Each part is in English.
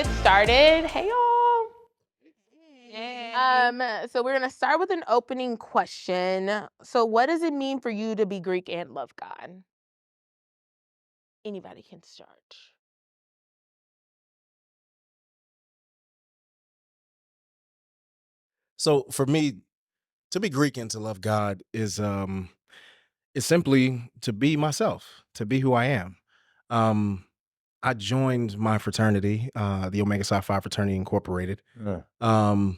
get started. Hey y'all. Yay. So we're gonna start with an opening question. So what does it mean for you to be Greek and love God? Anybody can start. So for me, to be Greek and to love God is simply to be myself, to be who I am. Um, I joined my fraternity, the Omega Psi Phi Fraternity Incorporated. Yeah. A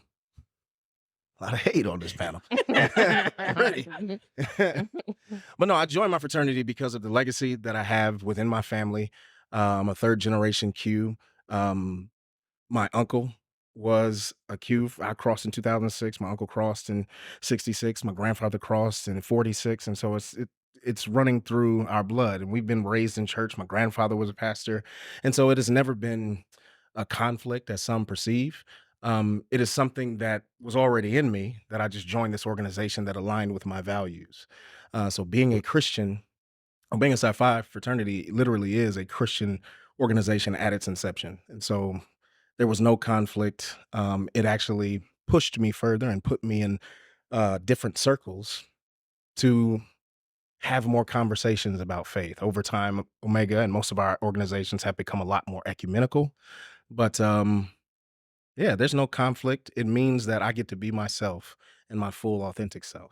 lot of hate on this panel. Already. But no, I joined my fraternity because of the legacy that I have within my family. I'm a third generation Q. Um, my uncle was a Q. I crossed in 2006. My uncle crossed in 66. My grandfather crossed in 46. And so it's running through our blood. And we've been raised in church. My grandfather was a pastor. And so it has never been a conflict as some perceive. It is something that was already in me that I just joined this organization that aligned with my values. So being a Christian, or being a Psi Phi fraternity literally is a Christian organization at its inception. And so there was no conflict. It actually pushed me further and put me in different circles to have more conversations about faith. Over time, Omega and most of our organizations have become a lot more ecumenical. But yeah, there's no conflict. It means that I get to be myself and my full authentic self.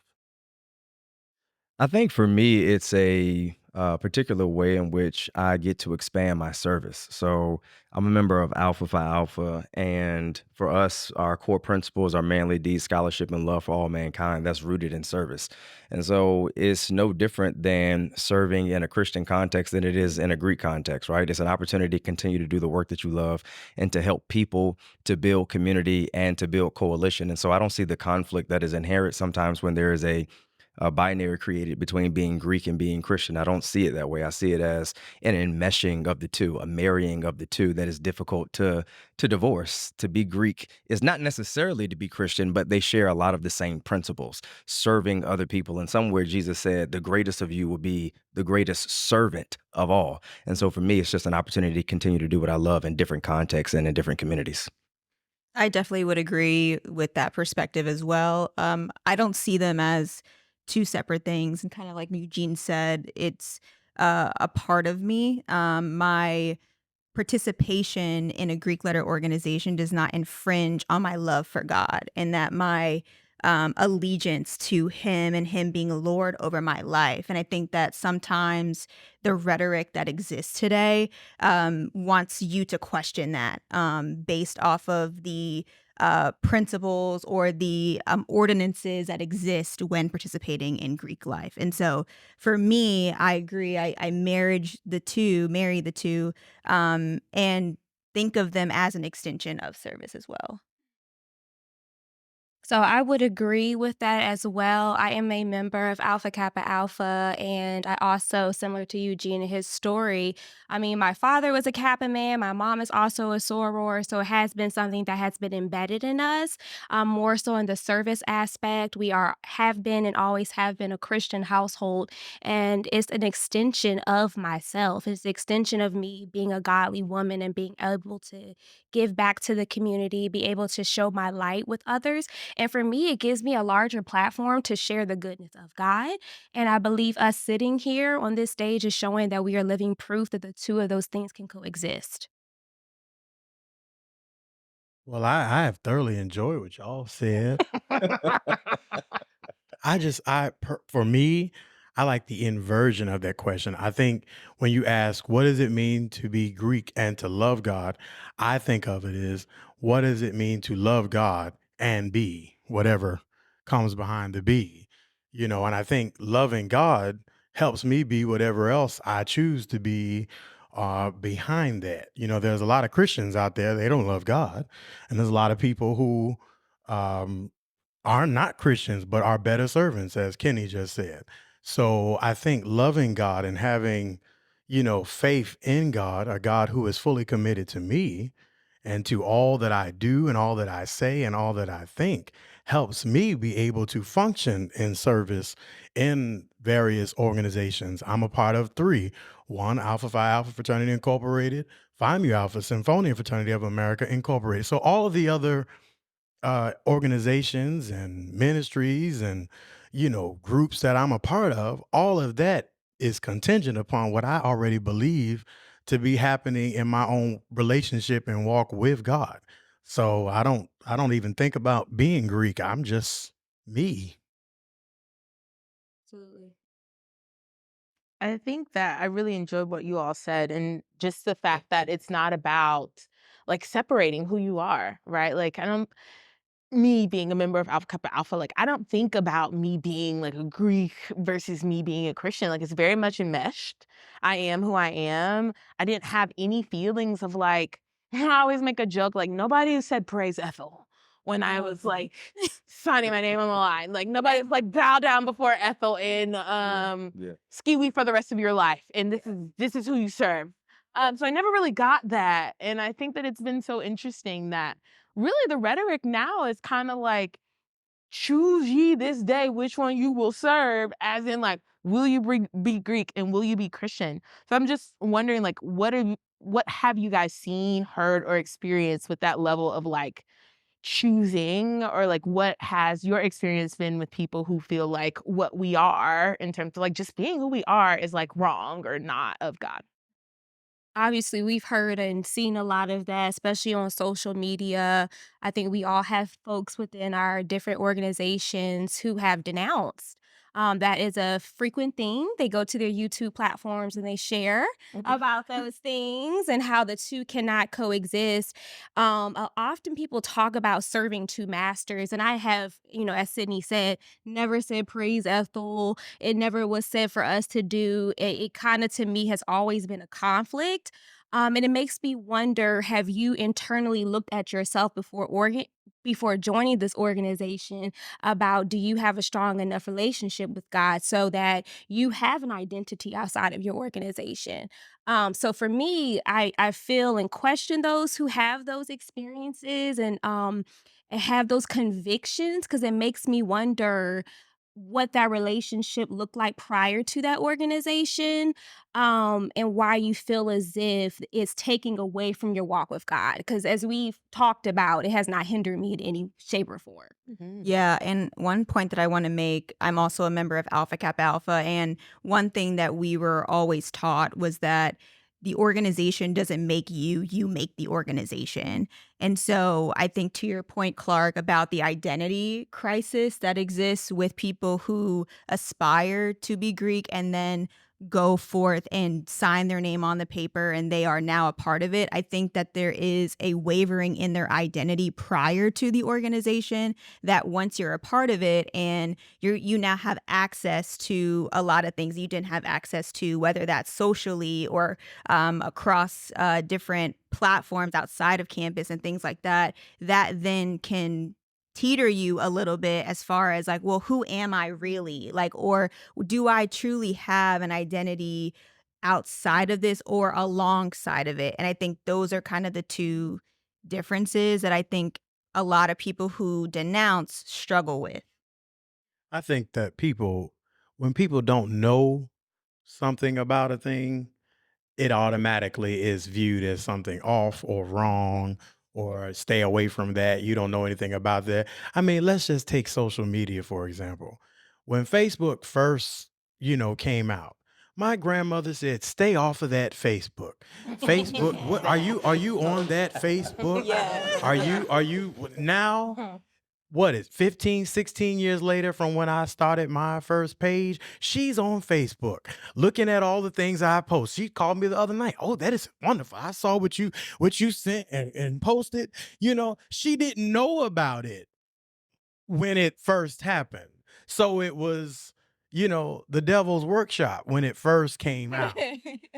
I think for me, it's a particular way in which I get to expand my service. So I'm a member of Alpha Phi Alpha, and for us, our core principles are manly deeds, scholarship, and love for all mankind. That's rooted in service. And so it's no different than serving in a Christian context than it is in a Greek context, right? It's an opportunity to continue to do the work that you love and to help people to build community and to build coalition. And so I don't see the conflict that is inherent sometimes when there is a binary created between being Greek and being Christian. I don't see it that way. I see it as an enmeshing of the two, a marrying of the two that is difficult to divorce. To be Greek is not necessarily to be Christian, but they share a lot of the same principles, serving other people. And somewhere Jesus said, the greatest of you will be the greatest servant of all. And so for me, it's just an opportunity to continue to do what I love in different contexts and in different communities. I definitely would agree with that perspective as well. I don't see them as two separate things. And kind of like Eugene said, it's a part of me. My participation in a Greek letter organization does not infringe on my love for God, and that my allegiance to Him and Him being Lord over my life. And I think that sometimes the rhetoric that exists today wants you to question that based off of the principles or the ordinances that exist when participating in Greek life. And so for me, I agree. I marry the two, and think of them as an extension of service as well. So I would agree with that as well. I am a member of Alpha Kappa Alpha, and I also, similar to Eugene and his story, I mean, my father was a Kappa man. My mom is also a soror, so it has been something that has been embedded in us. More so in the service aspect, have been and always have been a Christian household, and it's an extension of myself. It's an extension of me being a godly woman and being able to give back to the community, be able to show my light with others. And for me, it gives me a larger platform to share the goodness of God. And I believe us sitting here on this stage is showing that we are living proof that the two of those things can coexist. Well, I have thoroughly enjoyed what y'all said. For me, I like the inversion of that question. I think when you ask, what does it mean to be Greek and to love God? I think of it as, what does it mean to love God and be whatever comes behind the be? And I think loving God helps me be whatever else I choose to be behind that. There's a lot of Christians out there, they don't love God. And there's a lot of people who, um, are not Christians, but are better servants, as Kenny just said. So I think loving God and having, faith in God, a God who is fully committed to me and to all that I do and all that I say and all that I think helps me be able to function in service in various organizations. I'm a part of three: one, Alpha Phi Alpha Fraternity Incorporated; Phi Mu Alpha, Symphonian Fraternity of America Incorporated. So all of the other organizations and ministries and groups that I'm a part of, all of that is contingent upon what I already believe to be happening in my own relationship and walk with God. So I don't even think about being Greek. I'm just me. Absolutely. I think that I really enjoyed what you all said and just the fact that it's not about like separating who you are, right? Like I don't me being a member of Alpha Kappa Alpha, like I don't think about me being like a Greek versus me being a Christian. Like it's very much enmeshed. I am who I am. I didn't have any feelings of like, I always make a joke, like nobody said praise Ethel when I was like signing my name on the line. Like nobody's like bow down before Ethel in Yeah. ski week for the rest of your life. And this is who you serve. So I never really got that. And I think that it's been so interesting that really the rhetoric now is kind of like choose ye this day which one you will serve, as in like will you be Greek and will you be Christian. So I'm just wondering like what have you guys seen, heard, or experienced with that level of like choosing, or like what has your experience been with people who feel like what we are in terms of like just being who we are is like wrong or not of God. Obviously, we've heard and seen a lot of that, especially on social media. I think we all have folks within our different organizations who have denounced. That is a frequent thing. They go to their YouTube platforms and they share Mhm. about those things and how the two cannot coexist. Often people talk about serving two masters, and I have, as Sydney said, never said praise Ethel. It never was said for us to do. It kind of to me has always been a conflict. And it makes me wonder, have you internally looked at yourself before joining this organization about, do you have a strong enough relationship with God so that you have an identity outside of your organization? So for me, I feel and question those who have those experiences and have those convictions, because it makes me wonder what that relationship looked like prior to that organization, and why you feel as if it's taking away from your walk with God. Because as we've talked about, it has not hindered me in any shape or form. Mhm. Yeah, and one point that I want to make, I'm also a member of Alpha Kappa Alpha, and one thing that we were always taught was that the organization doesn't make you, you make the organization. And so I think to your point, Clark, about the identity crisis that exists with people who aspire to be Greek and then go forth and sign their name on the paper and they are now a part of it. I think that there is a wavering in their identity prior to the organization, that once you're a part of it and you now have access to a lot of things you didn't have access to, whether that's socially or across different platforms outside of campus and things like that, that then can teeter you a little bit as far as like, well, who am I really? Like, or do I truly have an identity outside of this or alongside of it? And I think those are kind of the two differences that I think a lot of people who denounce struggle with. I think that when people don't know something about a thing, it automatically is viewed as something off or wrong, or stay away from that. You don't know anything about that. I mean, let's just take social media, for example. When Facebook first, came out, my grandmother said, stay off of that Facebook. Facebook, what are you on that Facebook? Are you now? What is 15, 16 years later from when I started my first page? She's on Facebook looking at all the things I post. She called me the other night. Oh, that is wonderful. I saw what you sent and posted. She didn't know about it when it first happened. So it was, the devil's workshop when it first came out.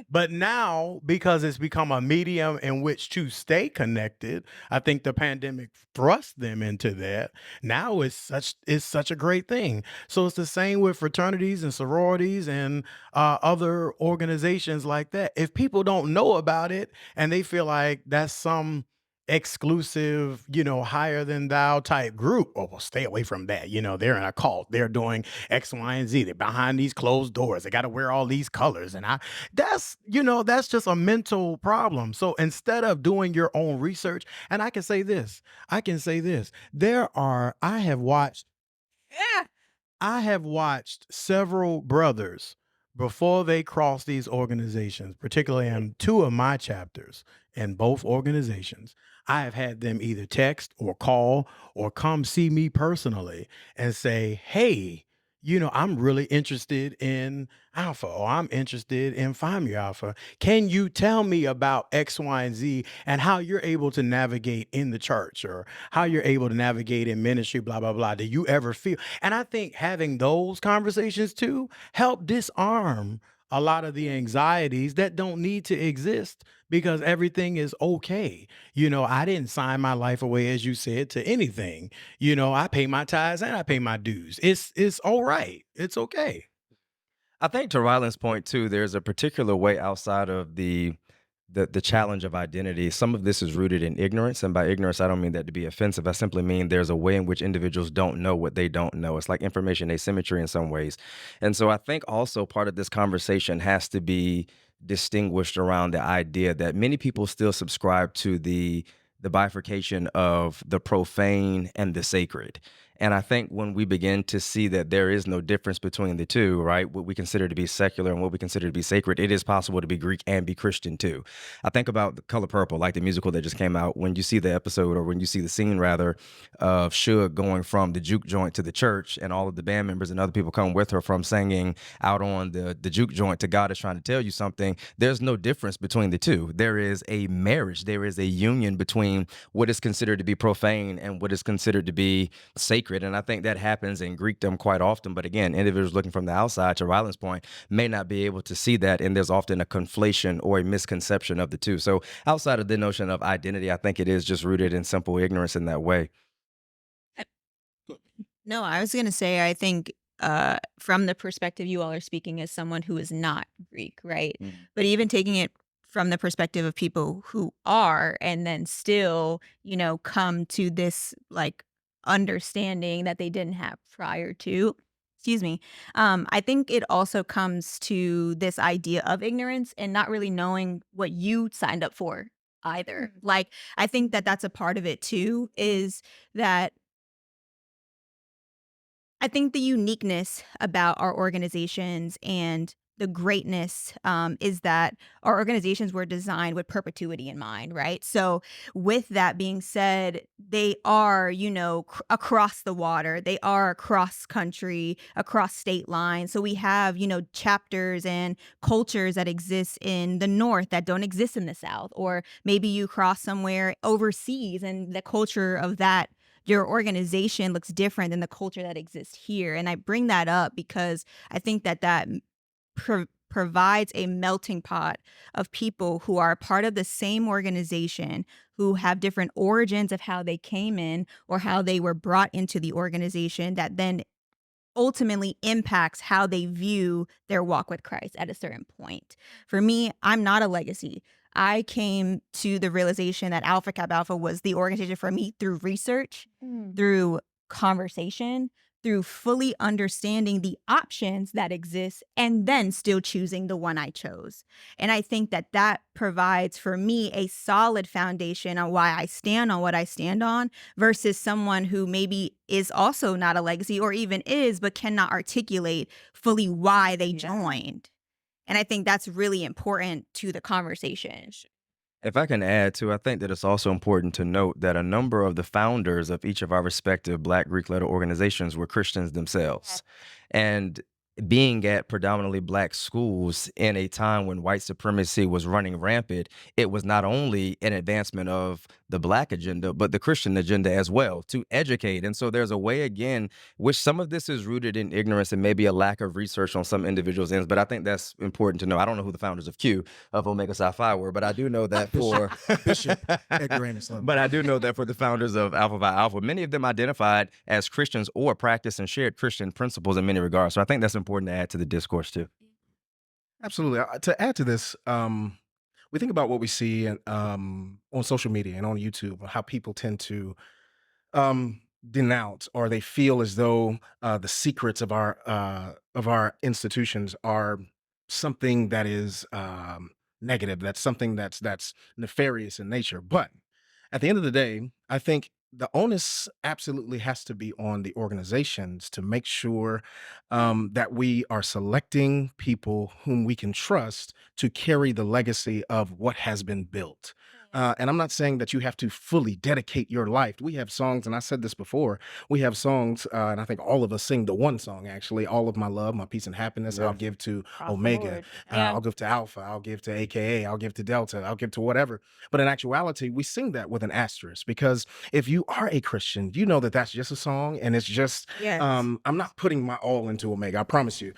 But now, because it's become a medium in which to stay connected, I think the pandemic thrust them into that. Now it's such a great thing. So it's the same with fraternities and sororities and other organizations like that. If people don't know about it and they feel like that's some exclusive, higher than thou type group. Oh, well, stay away from that. They're in a cult. They're doing X, Y, and Z. They're behind these closed doors. They got to wear all these colors. And that's just a mental problem. So instead of doing your own research, and I can say this, Yeah. I have watched several brothers before they cross these organizations, particularly in two of my chapters in both organizations. I have had them either text or call or come see me personally and say, hey, I'm really interested in Alpha, or I'm interested in Phi Mu Alpha. Can you tell me about X, Y, and Z and how you're able to navigate in the church or how you're able to navigate in ministry, blah, blah, blah. Do you ever feel? And I think having those conversations too help disarm a lot of the anxieties that don't need to exist because everything is okay. I didn't sign my life away, as you said, to anything. I pay my tithes and I pay my dues. It's all right. It's okay. I think to Ryland's point too, there's a particular way outside of the challenge of identity. Some of this is rooted in ignorance, and by ignorance, I don't mean that to be offensive. I simply mean there's a way in which individuals don't know what they don't know. It's like information asymmetry in some ways, and so I think also part of this conversation has to be distinguished around the idea that many people still subscribe to the bifurcation of the profane and the sacred. And I think when we begin to see that there is no difference between the two, right, what we consider to be secular and what we consider to be sacred, it is possible to be Greek and be Christian too. I think about The Color Purple, like the musical that just came out. When you see the episode, or when you see the scene rather, of Suge going from the juke joint to the church, and all of the band members and other people come with her from singing out on the juke joint to God is trying to tell you something, there's no difference between the two. There is a marriage, there is a union between what is considered to be profane and what is considered to be sacred. And I think that happens in Greekdom quite often. But again, individuals looking from the outside, to Ryland's point, may not be able to see that. And there's often a conflation or a misconception of the two. So outside of the notion of identity, I think it is just rooted in simple ignorance in that way. No, I was going to say, I think from the perspective you all are speaking as someone who is not Greek, right? Mm. But even taking it from the perspective of people who are, and then still, come to this like understanding that they didn't have prior to. Excuse me. I think it also comes to this idea of ignorance and not really knowing what you signed up for either. Like, I think that that's a part of it too, is that I think the uniqueness about our organizations and the greatness is that our organizations were designed with perpetuity in mind, right? So, with that being said, they are, across the water, they are across country, across state lines. So, we have, chapters and cultures that exist in the North that don't exist in the South, or maybe you cross somewhere overseas and the culture of that your organization looks different than the culture that exists here. And I bring that up because I think that provides a melting pot of people who are a part of the same organization, who have different origins of how they came in or how they were brought into the organization, that then ultimately impacts how they view their walk with Christ at a certain point. For me, I'm not a legacy. I came to the realization that Alpha Kappa Alpha was the organization for me through research, through conversation, through fully understanding the options that exist, and then still choosing the one I chose. And I think that provides for me a solid foundation on why I stand on what I stand on versus someone who maybe is also not a legacy, or even is, but cannot articulate fully why they joined. And I think that's really important to the conversation. If I can add to, I think that it's also important to note that a number of the founders of each of our respective Black Greek letter organizations were Christians themselves. And being at predominantly Black schools in a time when white supremacy was running rampant, it was not only an advancement of the Black agenda, but the Christian agenda as well, to educate. And so there's a way, again, which some of this is rooted in ignorance and maybe a lack of research on some individuals' ends, but I think that's important to know. I don't know who the founders of Q, of Omega Psi Phi were, but I do know that for Bishop Edgar Anderson. but I do know that for the founders of Alpha Phi Alpha, many of them identified as Christians or practiced and shared Christian principles in many regards. So I think that's important to add to the discourse too. Absolutely. To add to this, we think about what we see on social media and on YouTube, how people tend to denounce, or they feel as though the secrets of our institutions are something that is negative. That's something that's nefarious in nature. But at the end of the day, I think the onus absolutely has to be on the organizations to make sure that we are selecting people whom we can trust to carry the legacy of what has been built. And I'm not saying that you have to fully dedicate your life. We have songs, and I said this before. We have songs, and I think all of us sing the one song actually. All of my love, my peace and happiness, I'll Yeah. give to Across the Omega. board. I'll give to Alpha. I'll give to AKA. I'll give to Delta. I'll give to whatever. But in actuality, we sing that with an asterisk because if you are a Christian, you know that that's just a song, and it's just Yes. I'm not putting my all into Omega. I promise you.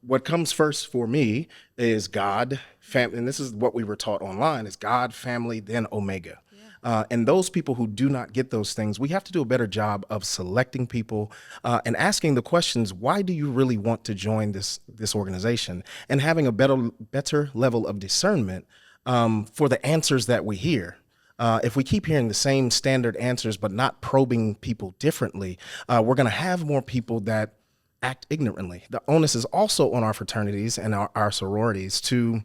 What comes first for me is God, family, and this is what we were taught online: is God, family, then Omega. And those people who do not get those things, we have to do a better job of selecting people and asking the questions: why do you really want to join this organization? And having a better level of discernment for the answers that we hear. If we keep hearing the same standard answers but not probing people differently, we're going to have more people that act ignorantly. The onus is also on our fraternities and our sororities to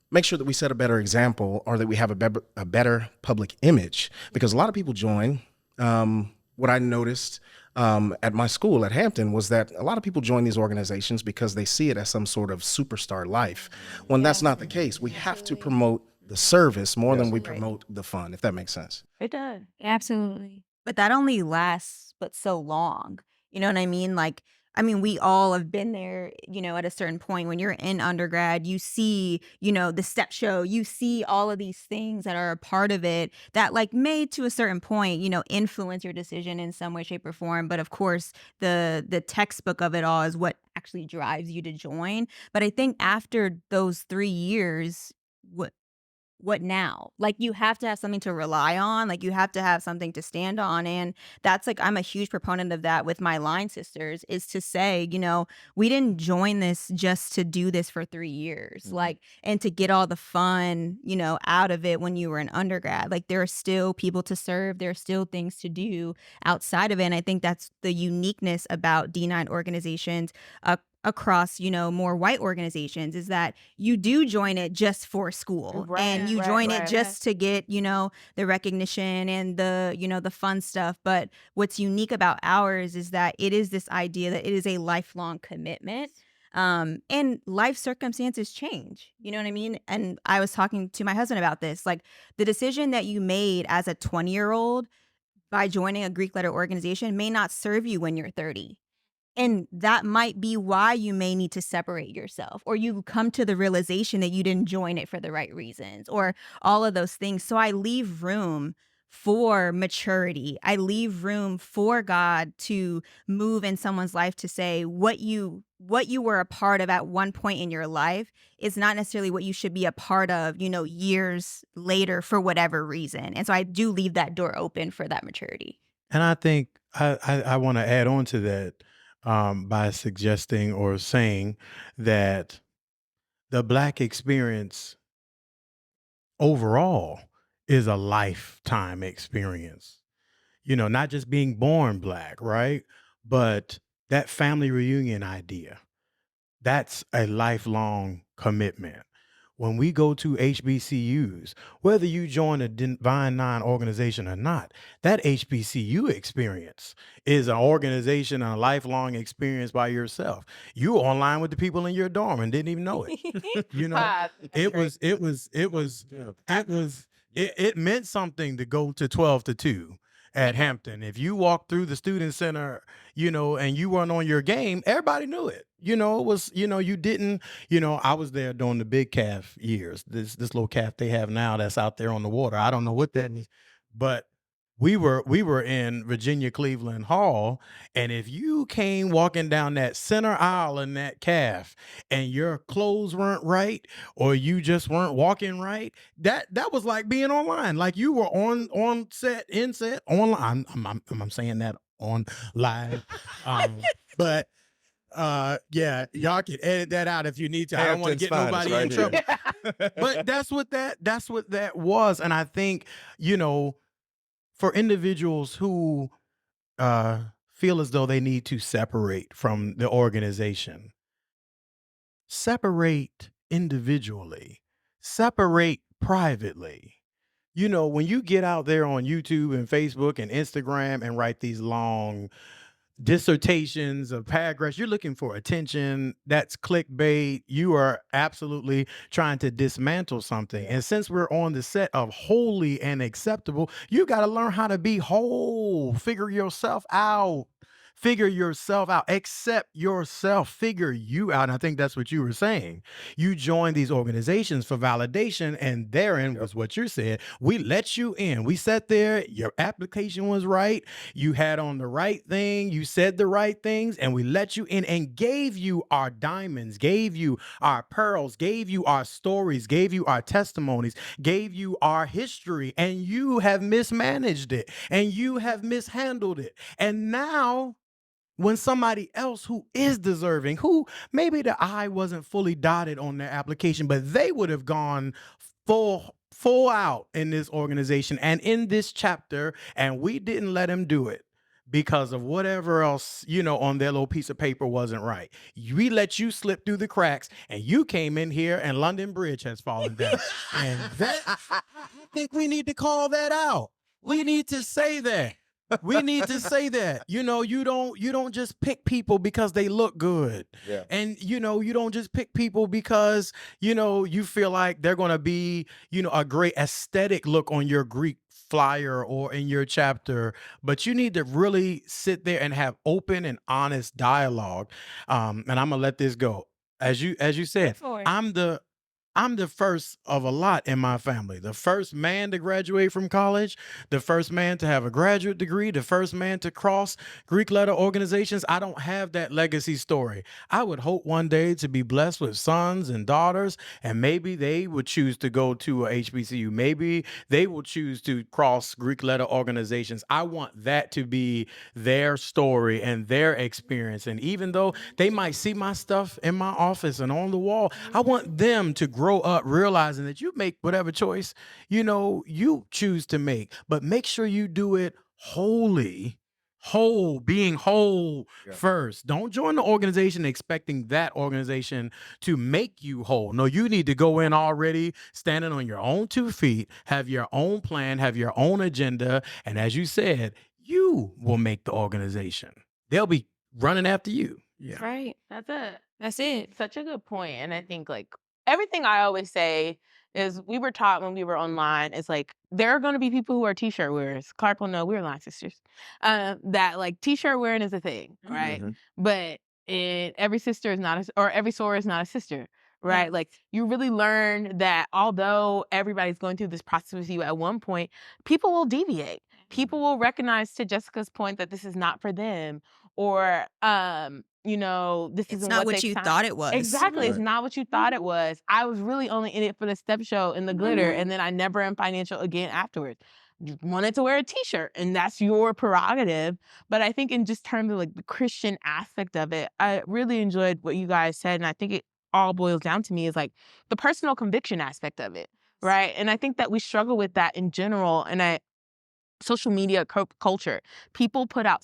make sure that we set a better example, or that we have a better public image, because a lot of people join. What I noticed at my school at Hampton was that a lot of people join these organizations because they see it as some sort of superstar life, when that's not the case. We have to promote the service more than we Right. promote the fun, if that makes sense. It does. Absolutely. But that only lasts but so long. You know what I mean? Like, I mean, we all have been there, at a certain point when you're in undergrad, you see, the step show, you see all of these things that are a part of it that like may to a certain point, influence your decision in some way, shape, or form. But of course, the textbook of it all is what actually drives you to join. But I think after those 3 years, what now? Like, you have to have something to rely on. Like, you have to have something to stand on. And that's like, I'm a huge proponent of that with my line sisters, is to say, we didn't join this just to do this for 3 years, like, and to get all the fun, out of it when you were an undergrad. Like, there are still people to serve. There are still things to do outside of it. And I think that's the uniqueness about D9 organizations, across, more white organizations, is that you do join it just for school, and Right, you right, join it right. just to get, the recognition and the fun stuff. But what's unique about ours is that it is this idea that it is a lifelong commitment. And life circumstances change, you know what I mean? And I was talking to my husband about this, like the decision that you made as a 20-year-old by joining a Greek letter organization may not serve you when you're 30. And that might be why you may need to separate yourself, or you come to the realization that you didn't join it for the right reasons, or all of those things. So I leave room for maturity. I leave room for God to move in someone's life, to say what you were a part of at one point in your life is not necessarily what you should be a part of, years later for whatever reason. And so I do leave that door open for that maturity. And I think I want to add on to that by suggesting or saying that the Black experience overall is a lifetime experience. Not just being born Black, right? But that family reunion idea, that's a lifelong commitment. When we go to HBCUs, whether you join a Divine Nine organization or not, that HBCU experience is an organization and a lifelong experience by yourself. You were online with the people in your dorm and didn't even know it. It meant something to go to 12 to 2 at Hampton. If you walked through the student center, and you weren't on your game, everybody knew it. It was, you didn't, I was there during the big calf years, this little calf they have now that's out there on the water. I don't know what that is, but we were in Virginia Cleveland Hall, and if you came walking down that center aisle in that calf and your clothes weren't right, or you just weren't walking right, that was like being online. Like you were on set, in set, online. I'm saying that on live, but yeah, y'all can edit that out if you need to. I don't want to Hampton's get finest nobody in right here. trouble. But that's what that was. And I think, for individuals who feel as though they need to separate from the organization, separate individually, separate privately. When you get out there on YouTube and Facebook and Instagram and write these long dissertations of paragraphs, you're looking for attention. That's clickbait. You are absolutely trying to dismantle something. And since we're on the set of holy and acceptable, you got to learn how to be whole. Figure yourself out. Figure yourself out. Accept yourself. Figure you out. And I think that's what you were saying. You join these organizations for validation, and therein was what you said. We let you in. We sat there. Your application was right. You had on the right thing. You said the right things, and we let you in and gave you our diamonds, gave you our pearls, gave you our stories, gave you our testimonies, gave you our history, and you have mismanaged it and you have mishandled it. And now, when somebody else who is deserving, who maybe the I wasn't fully dotted on their application, but they would have gone full out in this organization and in this chapter, and we didn't let them do it because of whatever else, on their little piece of paper wasn't right. We let you slip through the cracks, and you came in here and London Bridge has fallen down. And that, I think we need to call that out. We need to say that. We need to say that. You don't just pick people because they look good. Yeah. And you don't just pick people because you feel like they're going to be a great aesthetic look on your Greek flyer or in your chapter, but you need to really sit there and have open and honest dialogue. And I'm gonna let this go. As you said, For it. I'm the first of a lot in my family. The first man to graduate from college, the first man to have a graduate degree, the first man to cross Greek letter organizations. I don't have that legacy story. I would hope one day to be blessed with sons and daughters, and maybe they would choose to go to a HBCU. Maybe they will choose to cross Greek letter organizations. I want that to be their story and their experience. And even though they might see my stuff in my office and on the wall, I want them to grow up realizing that you make whatever choice you choose to make, but make sure you do it being whole Yeah. first. Don't join the organization expecting that organization to make you whole. No, you need to go in already standing on your own 2 feet, have your own plan, have your own agenda, and as you said, you will make the organization. They'll be running after you. Yeah. Right. That's That's it. such a good point. And I think like everything I always say is we were taught when we were online is like there are going to be people who are t-shirt wearers. Clark will know we're line sisters. That like t-shirt wearing is a thing, right? Mhm. But every sister is not or every soror is not a sister, right? Like you really learn that although everybody's going through this process with you at one point, people will deviate. People will recognize, to Jessica's point, that this is not for them, or this It's isn't not what what they you signed. thought it was. Exactly. It's Right. not what you thought it was. I was really only in it for the step show and the glitter, and then I never am financial again afterwards. You wanted to wear a t-shirt, and that's your prerogative. But I think in just terms of like the Christian aspect of it, I really enjoyed what you guys said, and I think it all boils down to me is like the personal conviction aspect of it, right? And I think that we struggle with that in general. And social media culture, people put out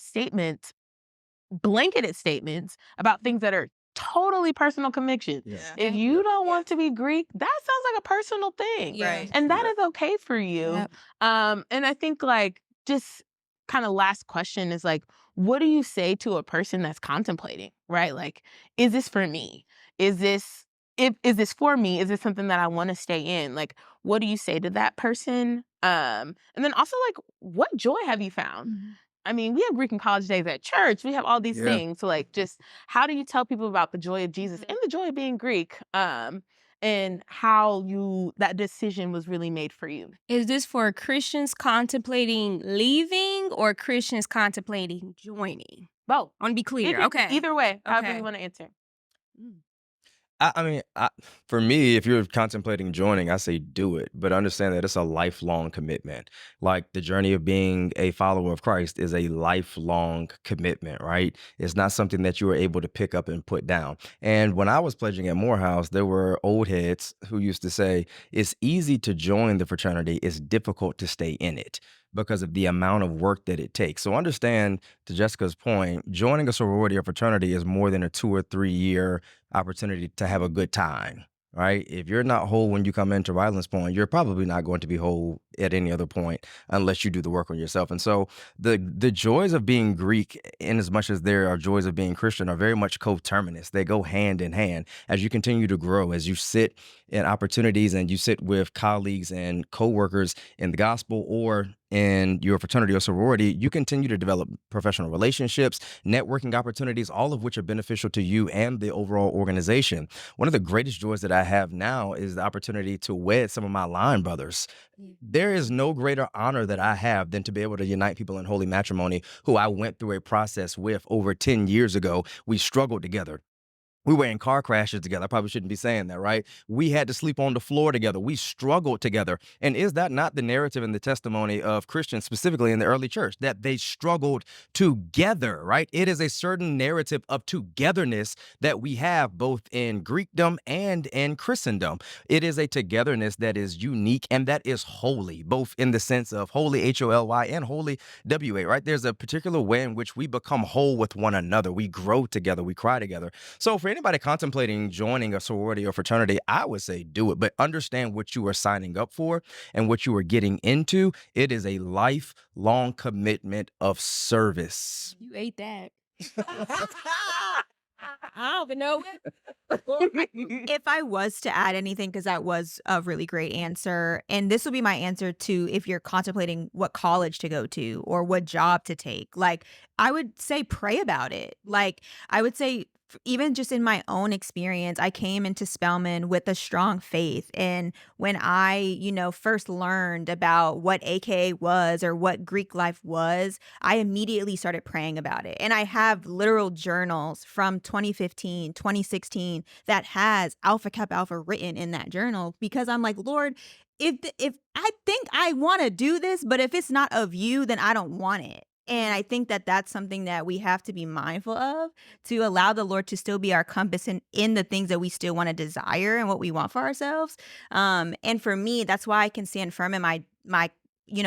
blanketed statements about things that are totally personal convictions. Yeah. If you don't want to be Greek, that sounds like a personal thing. Yeah. Right. And that Yeah. is okay for you. Yep. And I think like just kind of last question is like, what do you say to a person that's contemplating, right? Like, is this for me? Is this for me? Is this something that I want to stay in? Like, what do you say to that person? And then also like, what joy have you found? I mean, we have Greek and college days at church. We have all these Yeah. things. So like, just how do you tell people about the joy of Jesus and the joy of being Greek? And how that decision was really made for you. Is this for Christians contemplating leaving or Christians contemplating joining? Both. I want to be clear. Either, Okay. Either way, however Okay. you want to answer. I mean, for me, if you're contemplating joining, I say do it, but understand that it's a lifelong commitment. Like the journey of being a follower of Christ is a lifelong commitment, right? It's not something that you are able to pick up and put down. And when I was pledging at Morehouse, there were old heads who used to say, it's easy to join the fraternity, it's difficult to stay in it because of the amount of work that it takes. So understand, to Jessica's point, joining a sorority or fraternity is more than a 2 or 3 year opportunity to have a good time, right? If you're not whole when you come into Ryland's point, you're probably not going to be whole at any other point unless you do the work on yourself. And so the joys of being Greek, in as much as there are joys of being Christian, are very much coterminous. They go hand in hand. As you continue to grow, as you sit in opportunities and you sit with colleagues and coworkers in the gospel or in your fraternity or sorority, you continue to develop professional relationships, networking opportunities, all of which are beneficial to you and the overall organization. One of the greatest joys that I have now is the opportunity to wed some of my line brothers. There is no greater honor that I have than to be able to unite people in holy matrimony who I went through a process with over 10 years ago. We struggled together. We were in car crashes together. I probably shouldn't be saying that, right? We had to sleep on the floor together. We struggled together. And is that not the narrative and the testimony of Christians, specifically in the early church, that they struggled together, right? It is a certain narrative of togetherness that we have both in Greekdom and in Christendom. It is a togetherness that is unique and that is holy, both in the sense of holy, Holy, and holy, WA, right? There's a particular way in which we become whole with one another. We grow together. We cry together. So for anybody contemplating joining a sorority or fraternity, I would say do it, but understand what you are signing up for and what you are getting into. It is a lifelong commitment of service. You ate that. I don't even know what. If I was to add anything, because that was a really great answer, and this will be my answer to if you're contemplating what college to go to or what job to take, like I would say pray about it. Like I would say, even just in my own experience, I came into Spelman with a strong faith. And when I, first learned about what AKA was or what Greek life was, I immediately started praying about it. And I have literal journals from 2015, 2016 that has Alpha Kappa Alpha written in that journal because I'm like, Lord, if I think I want to do this, but if it's not of you, then I don't want it. And I think that that's something that we have to be mindful of, to allow the Lord to still be our compass in the things that we still want to desire and what we want for ourselves. And for me, that's why I can stand firm in my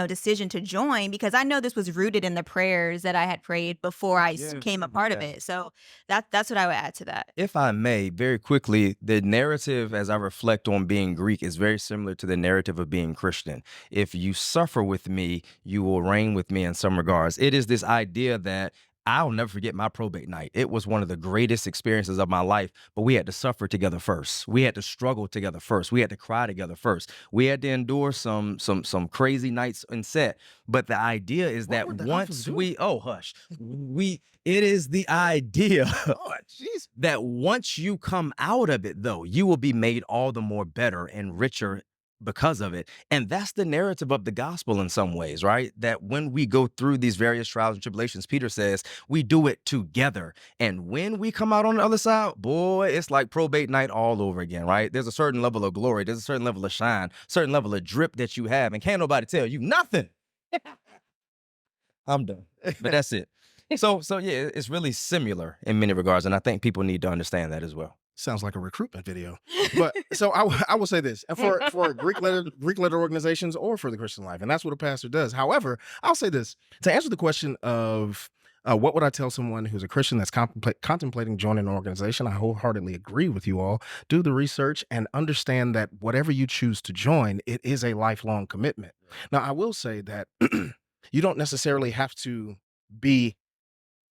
decision to join, because I know this was rooted in the prayers that I had prayed before I came a part of it. So that's what I would add to that. If I may, very quickly, the narrative as I reflect on being Greek is very similar to the narrative of being Christian. If you suffer with me, you will reign with me in some regards. It is this idea that I'll never forget my probate night. It was one of the greatest experiences of my life, but we had to suffer together first. We had to struggle together first. We had to cry together first. We had to endure some crazy nights in set. But the idea is that once it is the idea that once you come out of it, though, you will be made all the more better and richer because of it. And that's the narrative of the gospel in some ways, right? That when we go through these various trials and tribulations, Peter says, we do it together. And when we come out on the other side, boy, it's like probate night all over again, right? There's a certain level of glory. There's a certain level of shine, certain level of drip that you have, and can't nobody tell you nothing. I'm done, but that's it. So yeah, it's really similar in many regards. And I think people need to understand that as well. Sounds like a recruitment video. But so I will say this for Greek letter organizations or for the Christian life, and that's what a pastor does. However, I'll say this to answer the question of what would I tell someone who's a Christian that's contemplating joining an organization? I wholeheartedly agree with you all. Do the research and understand that whatever you choose to join, it is a lifelong commitment. Now, I will say that you don't necessarily have to be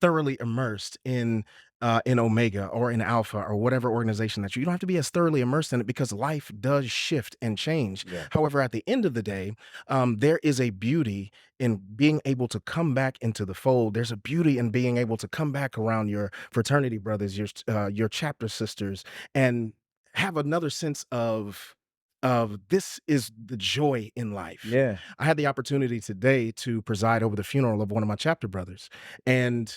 thoroughly immersed in Omega or in Alpha or whatever organization that you don't have to be as thoroughly immersed in it, because life does shift and change. Yeah. However, at the end of the day, there is a beauty in being able to come back into the fold. There's a beauty in being able to come back around your fraternity brothers, your chapter sisters, and have another sense of this is the joy in life. Yeah. I had the opportunity today to preside over the funeral of one of my chapter brothers, and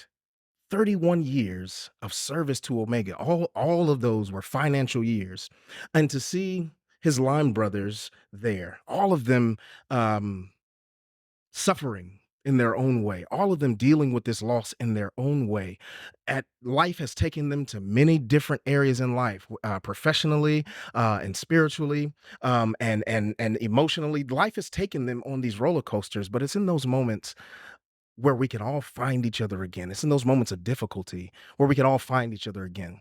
31 years of service to Omega. All of those were financial years. And to see his line brothers there, all of them suffering in their own way, all of them dealing with this loss in their own way. Life has taken them to many different areas in life, professionally, and spiritually, and emotionally. Life has taken them on these roller coasters, but it's in those moments where we can all find each other again. It's in those moments of difficulty where we can all find each other again.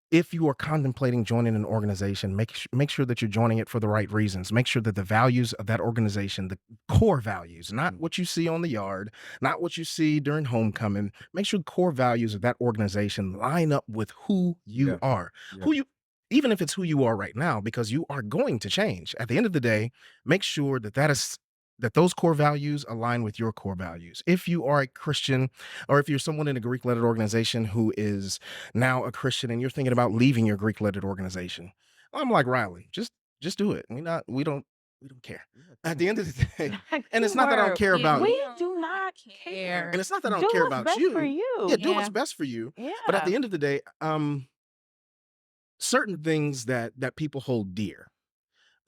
If you are contemplating joining an organization, make sure that you're joining it for the right reasons. Make sure that the values of that organization, the core values, not what you see on the yard, not what you see during homecoming. Make sure the core values of that organization line up with who you Yeah. are, Yeah. who you, even if it's who you are right now, because you are going to change. At the end of the day, make sure that those core values align with your core values. If you are a Christian, or if you're someone in a Greek-lettered organization who is now a Christian and you're thinking about leaving your Greek-lettered organization, I'm like Riley, just do it. We don't care. At the end of the day, and it's not that I don't care about We don't do not care. and it's not that I Do don't care what's about best for you. you. Yeah, do what's Yeah. best for you. But at Yeah. the end of the day, certain things that people hold dear,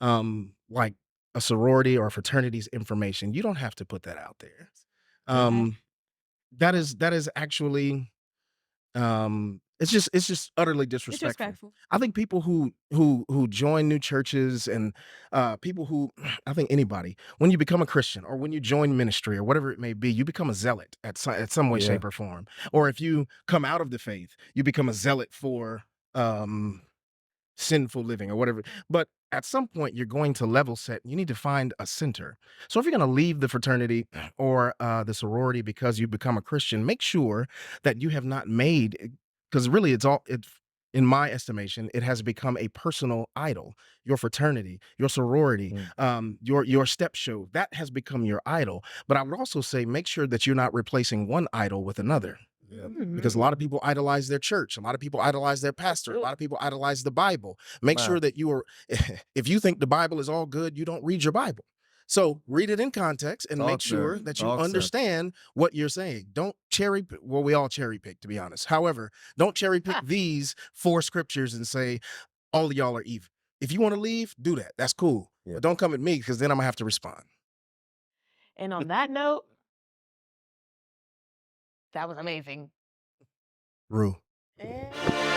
like a sorority or a fraternity's information, you don't have to put that out there. Um, that is actually it's just utterly disrespectful. Disrespectful. I think people who join new churches and people who I think anybody, when you become a Christian or when you join ministry or whatever it may be, you become a zealot at some way, Yeah. shape, or form. Or if you come out of the faith, you become a zealot for sinful living or whatever. But at some point, you're going to level set. You need to find a center. So if you're going to leave the fraternity or the sorority because you become a Christian, make sure that you have not made, because really in my estimation, it has become a personal idol. Your fraternity, your sorority, your step show, that has become your idol. But I would also say make sure that you're not replacing one idol with another. Yeah. Because a lot of people idolize their church. A lot of people idolize their pastor. A lot of people idolize the Bible. Make Wow. sure that you are, if you think the Bible is all good, you don't read your Bible. So read it in context and make Talk, sure sir. that you Talk, sir. understand what you're saying. Don't cherry pick. Well, we all cherry pick, to be honest. However, don't cherry pick these 4 scriptures and say, all of y'all are evil. If you want to leave, do that. That's cool. Yeah. But don't come at me because then I'm going to have to respond. And on that note, that was amazing. Rue. Eh.